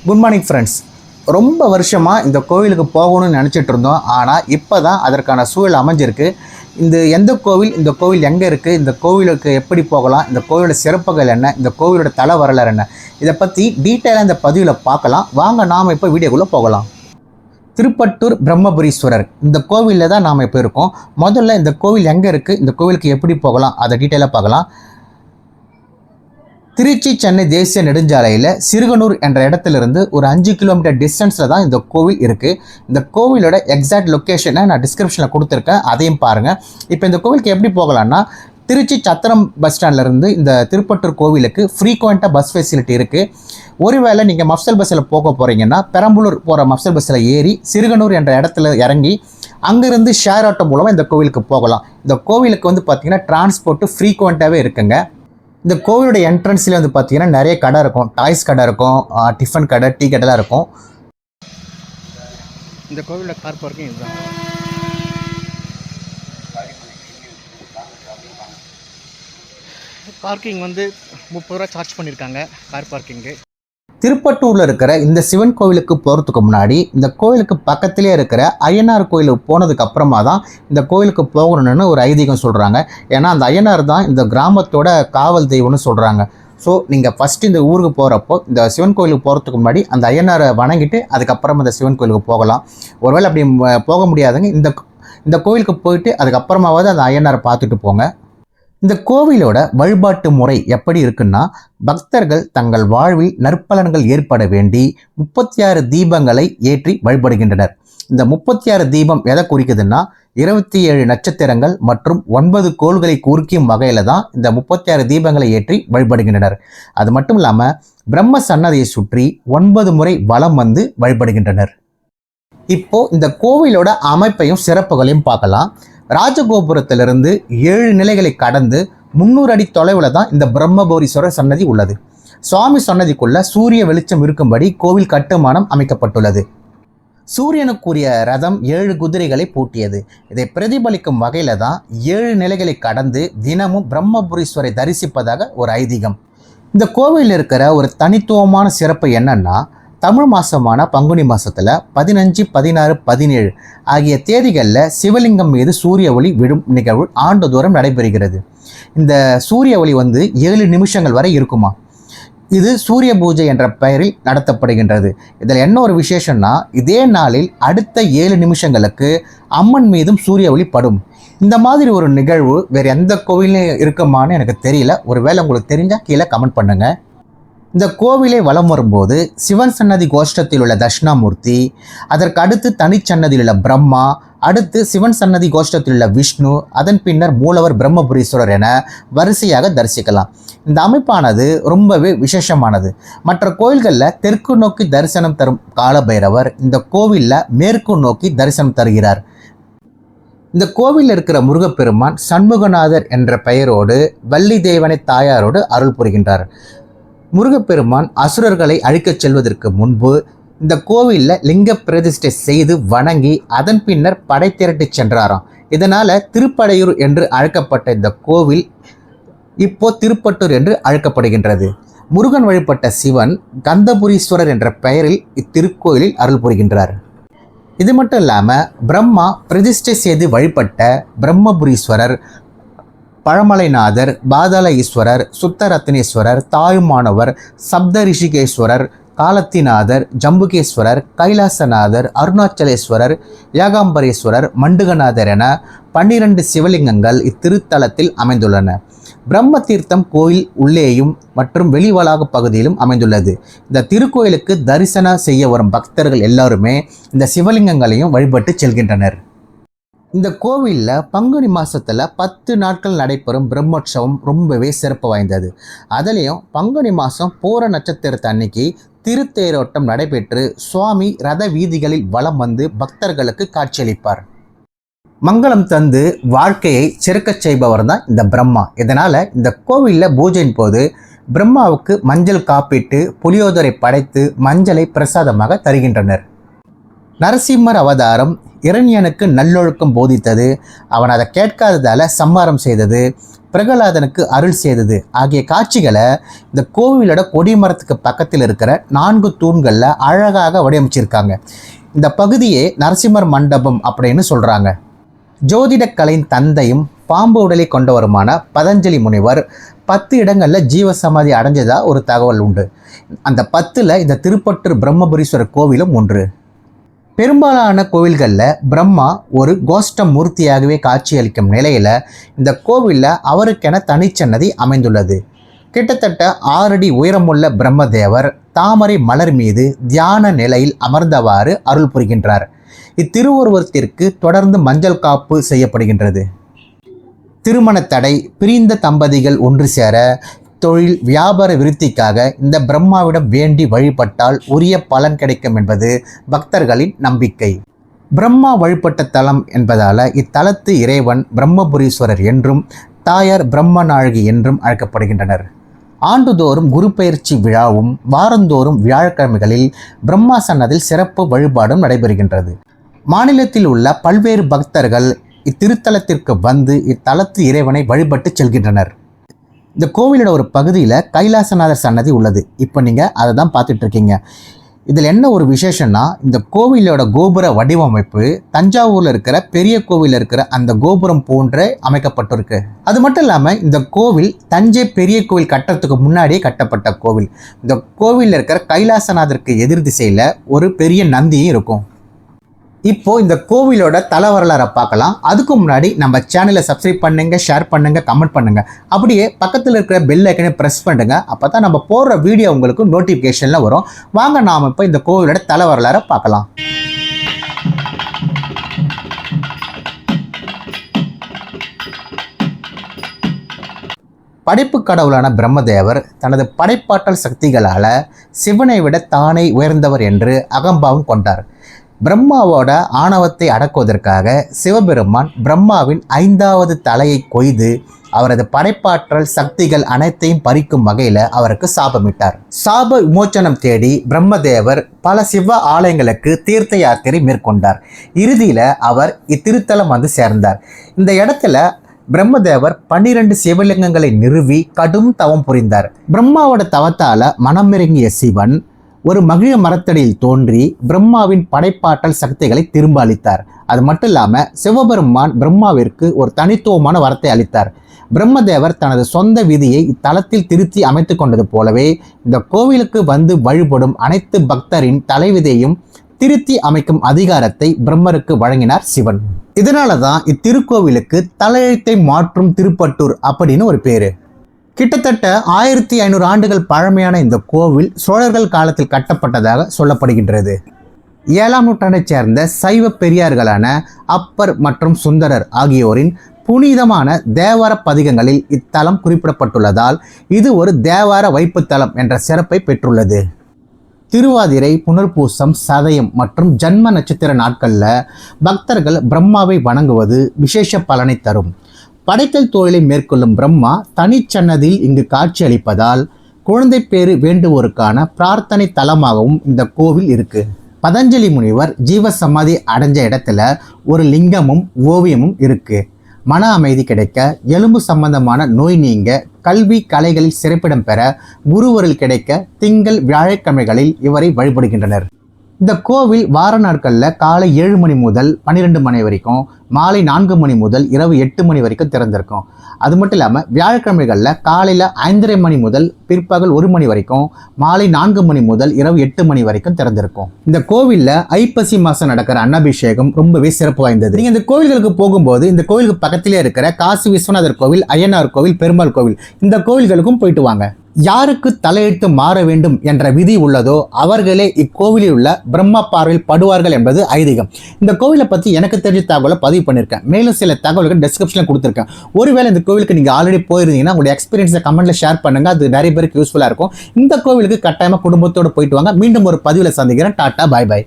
Good morning friends. ரொம்ப வருஷமாக இந்த கோவிலுக்கு போகணும்னு நினச்சிட்டு இருந்தோம். ஆனால் இப்போ தான் அதற்கான சூழல் அமைஞ்சிருக்கு. இந்த கோவில் எங்கே இருக்குது, இந்த கோவிலுக்கு எப்படி போகலாம், இந்த கோவிலோட சிறப்புகள் என்ன, இந்த கோவிலோட தல வரலாறு என்ன, இதை பற்றி டீட்டெயிலாக இந்த பதிவில் பார்க்கலாம். வாங்க நாம் இப்போ வீடியோக்குள்ளே போகலாம். திருப்பட்டூர் பிரம்மபுரீஸ்வரர் இந்த கோவிலில் தான் நாம் இப்போ இருக்கோம். முதல்ல இந்த கோவில் எங்கே இருக்குது, இந்த கோவிலுக்கு எப்படி போகலாம், அதை டீட்டெயிலாக பார்க்கலாம். திருச்சி சென்னை தேசிய நெடுஞ்சாலையில் சிறுகனூர் என்ற இடத்துலேருந்து ஒரு 5 கிலோமீட்டர் டிஸ்டன்ஸில் தான் இந்த கோவில் இருக்குது. இந்த கோவிலோட எக்ஸாக்ட் லொக்கேஷனை நான் டிஸ்கிரிப்ஷனில் கொடுத்துருக்கேன், அதையும் பாருங்கள். இப்போ இந்த கோவிலுக்கு எப்படி போகலான்னா, திருச்சி சத்திரம் பஸ் ஸ்டாண்ட்லேருந்து இந்த திருப்பட்டூர் கோவிலுக்கு ஃப்ரீக்வெண்ட்டாக பஸ் ஃபெசிலிட்டி இருக்குது. ஒருவேளை நீங்கள் மஃப்சல் பஸ்ஸில் போக போகிறீங்கன்னா பெரம்பலூர் போகிற மஃப்சல் பஸ்ஸில் ஏறி சிறுகனூர் என்ற இடத்துல இறங்கி அங்கேருந்து ஷேர் ஆட்டோ மூலமாக இந்த கோவிலுக்கு போகலாம். இந்த கோவிலுக்கு பார்த்திங்கன்னா டிரான்ஸ்போர்ட்டு ஃப்ரீக்வெண்ட்டாகவே இருக்குங்க. இந்த கோவிலோட என்ட்ரன்ஸ்லேயே பார்த்தீங்கன்னா நிறைய கடை இருக்கும். டாய்ஸ் கடை இருக்கும், டிஃபன் கடை, டீ கடைலாம் இருக்கும். இந்த கோவிலோட கார் பார்க்கிங் இதுதான். பார்க்கிங் 30 ரூபா சார்ஜ் பண்ணியிருக்காங்க கார் பார்க்கிங்கு. திருப்பட்டூரில் இருக்கிற இந்த சிவன் கோவிலுக்கு போகிறதுக்கு முன்னாடி இந்த கோவிலுக்கு பக்கத்திலே இருக்கிற ஐயனார் கோயிலுக்கு போனதுக்கு அப்புறமா தான் இந்த கோவிலுக்கு போகணும்னு ஒரு ஐதீகம் சொல்கிறாங்க. ஏன்னா அந்த ஐயனார் தான் இந்த கிராமத்தோட காவல் தெய்வம்னு சொல்கிறாங்க. ஸோ நீங்கள் ஃபஸ்ட்டு இந்த ஊருக்கு போகிறப்போ இந்த சிவன் கோயிலுக்கு போகிறதுக்கு முன்னாடி அந்த ஐயனாரை வணங்கிட்டு அதுக்கப்புறம் இந்த சிவன் கோயிலுக்கு போகலாம். ஒருவேளை அப்படி போக முடியாதுங்க, இந்த கோவிலுக்கு போயிட்டு அதுக்கப்புறமாவது அந்த ஐயனாரை பார்த்துட்டு போங்க. இந்த கோவிலோட வழிபாட்டு முறை எப்படி இருக்குன்னா, பக்தர்கள் தங்கள் வாழ்வில் நற்பலன்கள் ஏற்பட வேண்டி 36 தீபங்களை ஏற்றி வழிபடுகின்றனர். இந்த 36 தீபம் எதை குறிக்குதுன்னா, 27 நட்சத்திரங்கள் மற்றும் 9 கோள்களை குறிக்கும் வகையில தான் இந்த 36 தீபங்களை ஏற்றி வழிபடுகின்றனர். அது மட்டும் இல்லாமல் பிரம்ம சன்னதியை சுற்றி 9 முறை வலம் வந்து வழிபடுகின்றனர். இப்போ இந்த கோவிலோட அமைப்பையும் சிறப்புகளையும் பார்க்கலாம். ராஜகோபுரத்திலிருந்து 7 நிலைகளை கடந்து 300 அடி தொலைவில் தான் இந்த பிரம்மபுரீஸ்வரர் சன்னதி உள்ளது. சுவாமி சன்னதிக்குள்ள சூரிய வெளிச்சம் இருக்கும்படி கோவில் கட்டுமானம் அமைக்கப்பட்டுள்ளது. சூரியனுக்குரிய ரதம் 7 குதிரைகளை பூட்டியது. இதை பிரதிபலிக்கும் வகையில தான் 7 நிலைகளை கடந்து தினமும் பிரம்மபுரீஸ்வரை தரிசிப்பதாக ஒரு ஐதீகம். இந்த கோவிலில் இருக்கிற ஒரு தனித்துவமான சிறப்பு என்னன்னா, தமிழ் மாதமான பங்குனி மாதத்தில் 15, 16, 17 ஆகிய தேதிகளில் சிவலிங்கம் மீது சூரிய ஒளி விடும் நிகழ்வு ஆண்டுதோறும் நடைபெறுகிறது. இந்த சூரிய ஒளி 7 நிமிஷங்கள் வரை இருக்குமா. இது சூரிய பூஜை என்ற பெயரில் நடத்தப்படுகின்றது. இதில் என்ன ஒரு விசேஷம்னா, இதே நாளில் அடுத்த 7 நிமிஷங்களுக்கு அம்மன் மீதும் சூரிய ஒளி படும். இந்த மாதிரி ஒரு நிகழ்வு வேறு எந்த கோவிலையும் இருக்குமான்னு எனக்கு தெரியல. ஒருவேளை உங்களுக்கு தெரிஞ்சால் கீழே கமெண்ட் பண்ணுங்கள். இந்த கோவிலை வலம் வரும்போது சிவன் சன்னதி கோஷ்டத்தில் உள்ள தட்சிணாமூர்த்தி, அதற்கு அடுத்து தனிச்சன்னதியில் உள்ள பிரம்மா, அடுத்து சிவன் சன்னதி கோஷ்டத்தில் உள்ள விஷ்ணு, அதன் பின்னர் மூலவர் பிரம்மபுரீஸ்வரர் என வரிசையாக தரிசிக்கலாம். இந்த அமைப்பானது ரொம்பவே விசேஷமானது. மற்ற கோயில்களில் தெற்கு நோக்கி தரிசனம் தரும் காலபைரவர் இந்த கோவிலில் மேற்கு நோக்கி தரிசனம் தருகிறார். இந்த கோவிலில் இருக்கிற முருகப்பெருமான் சண்முகநாதர் என்ற பெயரோடு வள்ளி தேவனை தாயாரோடு அருள் புரிகின்றார். முருகப்பெருமான் அசுரர்களை அழிக்கச் செல்வதற்கு முன்பு இந்த கோவிலில் லிங்க பிரதிஷ்டை செய்து வணங்கி அதன் பின்னர் படை திரட்டி சென்றாராம். இதனால் திருப்படையூர் என்று அழைக்கப்பட்ட இந்த கோவில் இப்போ திருப்பட்டூர் என்று அழைக்கப்படுகின்றது. முருகன் வழிபட்ட சிவன் கந்தபுரீஸ்வரர் என்ற பெயரில் இத்திருக்கோயிலில் அருள் புரிகின்றார். இது மட்டும் இல்லாமல் பிரம்மா பிரதிஷ்டை செய்து வழிபட்ட பிரம்மபுரீஸ்வரர், பழமலைநாதர், பாதாள ஈஸ்வரர், சுத்தரத்னேஸ்வரர், தாயுமானவர், சப்த ரிஷிகேஸ்வரர், காலத்திநாதர், ஜம்புகேஸ்வரர், கைலாசநாதர், அருணாச்சலேஸ்வரர், ஏகாம்பரேஸ்வரர், மண்டுகநாதர் என 12 சிவலிங்கங்கள் இத்திருத்தலத்தில் அமைந்துள்ளன. பிரம்ம தீர்த்தம் கோயில் உள்ளேயும் மற்றும் வெளிவளாக பகுதியிலும் அமைந்துள்ளது. இந்த திருக்கோயிலுக்கு தரிசனம் செய்ய வரும் பக்தர்கள் எல்லாருமே இந்த சிவலிங்கங்களையும் வழிபட்டு செல்கின்றனர். இந்த கோவிலில் பங்குனி மாதத்தில் 10 நாட்கள் நடைபெறும் பிரம்மோற்சவம் ரொம்பவே சிறப்பு வாய்ந்தது. அதுலேயும் பங்குனி மாதம் பூர நட்சத்திரத்து அன்னைக்கு திருத்தேரோட்டம் நடைபெற்று சுவாமி ரத வீதிகளில் வலம் வந்து பக்தர்களுக்கு காட்சியளிப்பார். மங்களம் தந்து வாழ்க்கையை சிறக்கச் செய்பவர் தான் இந்த பிரம்மா. இதனால் இந்த கோவிலில் பூஜையின் போது பிரம்மாவுக்கு மஞ்சள் காப்பிட்டு புளியோதரை படைத்து மஞ்சளை பிரசாதமாக தருகின்றனர். நரசிம்மர் அவதாரம் இரண்யனுக்கு நல்லொழுக்கம் போதித்தது, அவன் அதை கேட்காததால சம்மாரம் செய்தது, பிரகலாதனுக்கு அருள் செய்தது ஆகிய காட்சிகளை இந்த கோவிலோட கொடிமரத்துக்கு பக்கத்தில் இருக்கிற 4 தூண்களில் அழகாக வடிவமைச்சிருக்காங்க. இந்த பகுதியே நரசிம்மர் மண்டபம் அப்படின்னு சொல்கிறாங்க. ஜோதிடக்கலையின் தந்தையும் பாம்பு உடலை கொண்டவருமான பதஞ்சலி முனிவர் 10 இடங்களில் ஜீவசமாதி அடைஞ்சதா ஒரு தகவல் உண்டு. அந்த 10ல் இந்த திருப்பட்டூர் பிரம்மபுரீஸ்வரர் கோவிலும் ஒன்று. பெரும்பாலான கோவில்களில் பிரம்மா ஒரு கோஷ்ட மூர்த்தியாகவே காட்சியளிக்கும் நிலையில் இந்த கோவிலில் அவருக்கென தனிச்சன்னதி அமைந்துள்ளது. கிட்டத்தட்ட 6 அடி உயரமுள்ள பிரம்மதேவர் தாமரை மலர் மீது தியான நிலையில் அமர்ந்தவாறு அருள் புரிகின்றார். இத்திருவுருவத்திற்கு தொடர்ந்து மஞ்சள் காப்பு செய்யப்படுகின்றது. திருமண தடை, பிரிந்த தம்பதிகள் ஒன்று சேர, தொழில் வியாபார விருத்திக்காக இந்த பிரம்மாவிடம் வேண்டி வழிபட்டால் உரிய பலன் கிடைக்கும் என்பது பக்தர்களின் நம்பிக்கை. பிரம்மா வழிபட்ட தலம் என்பதால் இத்தலத்து இறைவன் பிரம்மபுரீஸ்வரர் என்றும் தாயார் பிரம்மநாயகி என்றும் அழைக்கப்படுகின்றனர். ஆண்டுதோறும் குரு பயிற்சி விழாவும் வாரந்தோறும் வியாழக்கிழமைகளில் பிரம்மா சன்னதியில் சிறப்பு வழிபாடும் நடைபெறுகின்றது. மாநிலத்தில் உள்ள பல்வேறு பக்தர்கள் இத்திருத்தலத்திற்கு வந்து இத்தலத்து இறைவனை வழிபட்டு செல்கின்றனர். இந்த கோவிலோட ஒரு பகுதியில் கைலாசநாதர் சன்னதி உள்ளது. இப்போ நீங்கள் அதை தான் பார்த்துட்டு இருக்கீங்க. இதில் என்ன ஒரு விசேஷம்னா, இந்த கோவிலோட கோபுர வடிவமைப்பு தஞ்சாவூரில் இருக்கிற பெரிய கோவிலில் இருக்கிற அந்த கோபுரம் போன்று அமைக்கப்பட்டிருக்கு. அது மட்டும் இல்லாமல் இந்த கோவில் தஞ்சை பெரிய கோவில் கட்டுறதுக்கு முன்னாடியே கட்டப்பட்ட கோவில். இந்த கோவிலில் இருக்கிற கைலாசநாதருக்கு எதிர் திசையில் ஒரு பெரிய நந்தியும் இருக்கும். இப்போ இந்த கோவிலோட தல வரலாறை பார்க்கலாம். அதுக்கு முன்னாடி நம்ம சேனலை சப்ஸ்கிரைப் பண்ணுங்க, ஷேர் பண்ணுங்க, கமெண்ட் பண்ணுங்க. அப்படியே பக்கத்தில் இருக்கிற பெல் ஐக்கனை ப்ரெஸ் பண்ணுங்க. அப்போ தான் நம்ம போடுற வீடியோ உங்களுக்கு நோட்டிஃபிகேஷனில் வரும். வாங்க நாம் இப்போ இந்த கோவிலோட தல வரலாறை பார்க்கலாம். படைப்பு கடவுளான பிரம்மதேவர் தனது படைப்பாற்றல் சக்திகளால் சிவனை விட தானே உயர்ந்தவர் என்று அகம்பாவம் கொண்டார். பிரம்மாவோட ஆணவத்தை அடக்குவதற்காக சிவபெருமான் பிரம்மாவின் 5வது தலையை கொய்து அவரது படைப்பாற்றல் சக்திகள் அனைத்தையும் பறிக்கும் வகையில் அவருக்கு சாபமிட்டார். சாப விமோச்சனம் தேடி பிரம்மதேவர் பல சிவ ஆலயங்களுக்கு தீர்த்த யாத்திரை மேற்கொண்டார். இறுதியில் அவர் இத்திருத்தலம் வந்து சேர்ந்தார். இந்த இடத்துல பிரம்மதேவர் 12 சிவலிங்கங்களை நிறுவி கடும் தவம் புரிந்தார். பிரம்மாவோட தவத்தால் மனமிறங்கிய சிவன் ஒரு மகிழ மரத்தடியில் தோன்றி பிரம்மாவின் படைப்பாற்றல் சக்திகளை திரும்ப அளித்தார். அது மட்டும் இல்லாமல் சிவபெருமான் பிரம்மாவிற்கு ஒரு தனித்துவமான வரத்தை அளித்தார். பிரம்மதேவர் தனது சொந்த விதியை இத்தலத்தில் திருத்தி அமைத்து கொண்டது போலவே இந்த கோவிலுக்கு வந்து வழிபடும் அனைத்து பக்தரின் தலைவிதியையும் திருத்தி அமைக்கும் அதிகாரத்தை பிரம்மருக்கு வழங்கினார் சிவன். இதனால தான் இத்திருக்கோவிலுக்கு தலையெழுத்தை மாற்றும் திருப்பட்டூர் அப்படின்னு ஒரு பேரு. கிட்டத்தட்ட 1500 ஆண்டுகள் பழமையான இந்த கோவில் சோழர்கள் காலத்தில் கட்டப்பட்டதாக சொல்லப்படுகின்றது. 7ஆம் நூற்றாண்டைச் சேர்ந்த சைவ பெரியார்களான அப்பர் மற்றும் சுந்தரர் ஆகியோரின் புனிதமான தேவார பதிகங்களில் இத்தலம் குறிப்பிடப்பட்டுள்ளதால் இது ஒரு தேவார வைப்புத்தலம் என்ற சிறப்பை பெற்றுள்ளது. திருவாதிரை, புனர்பூசம், சதயம் மற்றும் ஜன்ம நட்சத்திர நாட்களில் பக்தர்கள் பிரம்மாவை வணங்குவது விசேஷ பலனை தரும். படைத்தல் தொழிலை மேற்கொள்ளும் பிரம்மா தனிச்சன்னதியில் இங்கு காட்சி அளிப்பதால் குழந்தை பேறு வேண்டுவோருக்கான பிரார்த்தனை தலமாகவும் இந்த கோவில் இருக்கு. பதஞ்சலி முனிவர் ஜீவசமாதி அடைஞ்ச இடத்துல ஒரு லிங்கமும் ஓவியமும் இருக்கு. மன அமைதி கிடைக்க, எலும்பு சம்பந்தமான நோய் நீங்க, கல்வி கலைகளில் சிறப்பிடம் பெற, குருவருள் கிடைக்க திங்கள் வியாழக்கிழமைகளில் இவரை வழிபடுகின்றனர். இந்த கோவில் வார நாட்களில் காலை 7 மணி முதல் 12 மணி வரைக்கும், மாலை 4 மணி முதல் இரவு 8 மணி வரைக்கும் திறந்திருக்கும். அது மட்டும் இல்லாமல் வியாழக்கிழமைகளில் காலையில் 5:30 மணி முதல் பிற்பகல் 1 மணி வரைக்கும், மாலை 4 மணி முதல் இரவு 8 மணி வரைக்கும் திறந்திருக்கும். இந்த கோவிலில் ஐப்பசி மாதம் நடக்கிற அன்னாபிஷேகம் ரொம்பவே சிறப்பு வாய்ந்தது. நீங்கள் இந்த கோவில்களுக்கு போகும்போது இந்த கோவிலுக்கு பக்கத்திலே இருக்கிற காசி விஸ்வநாதர் கோவில், அய்யனார் கோவில், பெருமாள் கோவில், இந்த கோவில்களுக்கும் போயிட்டு வாங்க. யாருக்கு தலையெழுத்து மாற வேண்டும் என்ற விதி உள்ளதோ அவர்களே இக்கோவிலில் உள்ள பிரம்மா பார்வையில் படுவார்கள் என்பது ஐதீகம். இந்த கோவிலை பற்றி எனக்கு தெரிஞ்ச தகவலை பதிவு பண்ணியிருக்கேன். மேலும் சில தகவல்கள் டிஸ்கிரிப்ஷனில் கொடுத்துருக்கேன். ஒருவேளை இந்த கோவிலுக்கு நீங்கள் ஆல்ரெடி போயிருந்தீங்கன்னா உங்களுடைய எக்ஸ்பீரியன்ஸை கமெண்ட்டில் ஷேர் பண்ணுங்கள். அது நிறைய பேருக்கு யூஸ்ஃபுல்லாக இருக்கும். இந்த கோவிலுக்கு கட்டாயமாக குடும்பத்தோடு போயிட்டு வாங்க. மீண்டும் ஒரு பதிவில் சந்திக்கிறேன். டாட்டா, பாய் பாய்.